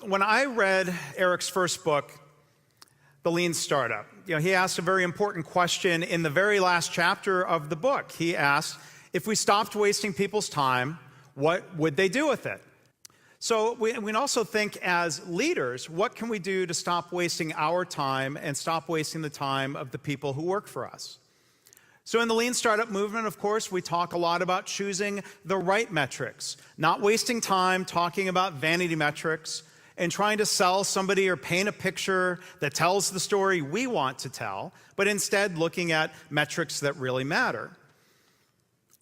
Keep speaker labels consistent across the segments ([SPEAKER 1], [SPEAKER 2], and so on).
[SPEAKER 1] When I read Eric's first book, The Lean Startup, he asked a very important question in the very last chapter of the book. He asked, if we stopped wasting people's time, what would they do with it? So we can also think as leaders, what can we do to stop wasting our time and stop wasting the time of the people who work for us? So in the Lean Startup movement, of course, we talk a lot about choosing the right metrics, not wasting time talking about vanity metrics and trying to sell somebody or paint a picture that tells the story we want to tell, but instead looking at metrics that really matter.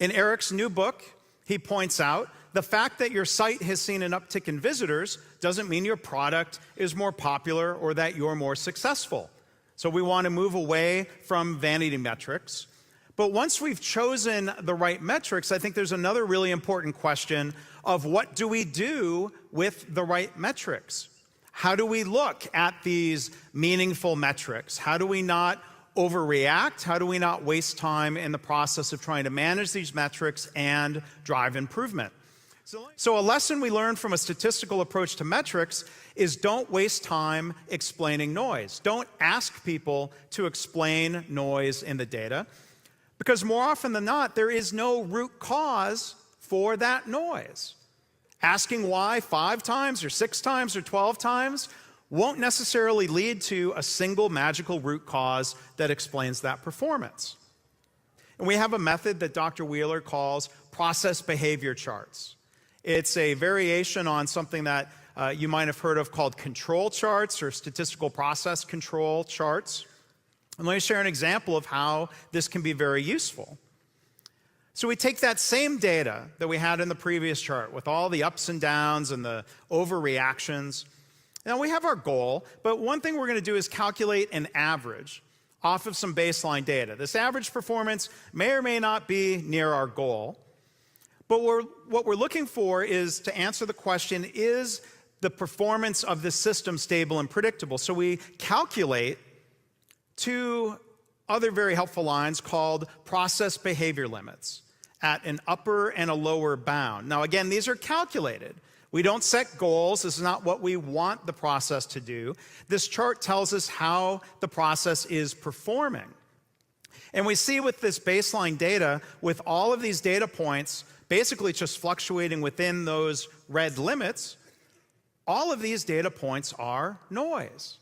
[SPEAKER 1] In Eric's new book, he points out the fact that your site has seen an uptick in visitors doesn't mean your product is more popular or that you're more successful. So we want to move away from vanity metrics. But once we've chosen the right metrics, I think there's another really important question of what do we do with the right metrics? How do we look at these meaningful metrics? How do we not overreact? How do we not waste time in the process of trying to manage these metrics and drive improvement? So a lesson we learned from a statistical approach to metrics is don't waste time explaining noise. Don't ask people to explain noise in the data, because more often than not, there is no root cause for that noise. Asking why 5 times or 6 times or 12 times won't necessarily lead to a single magical root cause that explains that performance. And we have a method that Dr. Wheeler calls process behavior charts. It's a variation on something that you might have heard of called control charts or statistical process control charts. And let me share an example of how this can be very useful. So we take that same data that we had in the previous chart with all the ups and downs and the overreactions. Now we have our goal, but one thing we're going to do is calculate an average off of some baseline data. This average performance may or may not be near our goal, but what we're looking for is to answer the question, is the performance of this system stable and predictable? So we calculate 2 other very helpful lines called process behavior limits at an upper and a lower bound. Now again, these are calculated. We don't set goals. This is not what we want the process to do. This chart tells us how the process is performing. And we see with this baseline data, with all of these data points basically just fluctuating within those red limits, all of these data points are noise.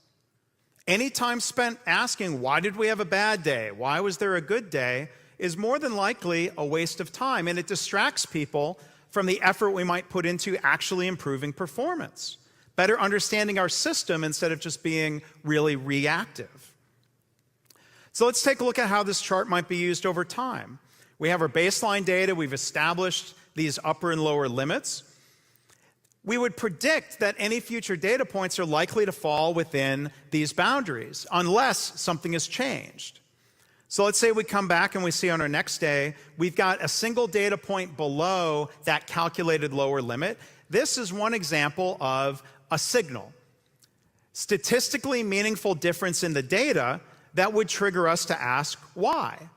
[SPEAKER 1] Any time spent asking, why did we have a bad day? Why was there a good day? Is more than likely a waste of time, and it distracts people from the effort we might put into actually improving performance, better understanding our system instead of just being really reactive. So let's take a look at how this chart might be used over time. We have our baseline data. We've established these upper and lower limits. We would predict that any future data points are likely to fall within these boundaries unless something has changed. So let's say we come back and we see on our next day, we've got a single data point below that calculated lower limit. This is one example of a signal. Statistically meaningful difference in the data that would trigger us to ask why.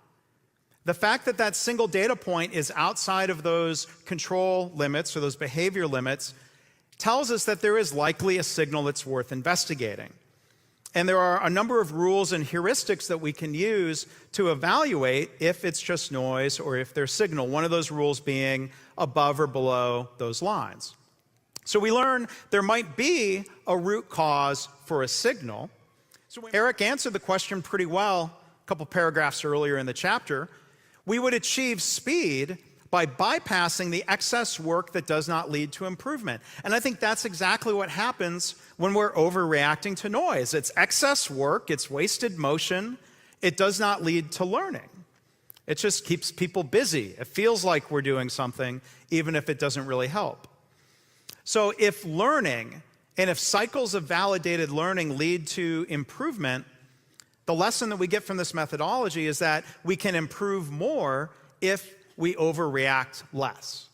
[SPEAKER 1] The fact that that single data point is outside of those control limits or those behavior limits tells us that there is likely a signal that's worth investigating. And there are a number of rules and heuristics that we can use to evaluate if it's just noise or if there's signal, one of those rules being above or below those lines. So we learn there might be a root cause for a signal. So Eric answered the question pretty well a couple paragraphs earlier in the chapter. We would achieve speed by bypassing the excess work that does not lead to improvement. And I think that's exactly what happens when we're overreacting to noise. It's excess work, it's wasted motion, it does not lead to learning. It just keeps people busy. It feels like we're doing something, even if it doesn't really help. So if learning, and if cycles of validated learning lead to improvement, the lesson that we get from this methodology is that we can improve more if we overreact less.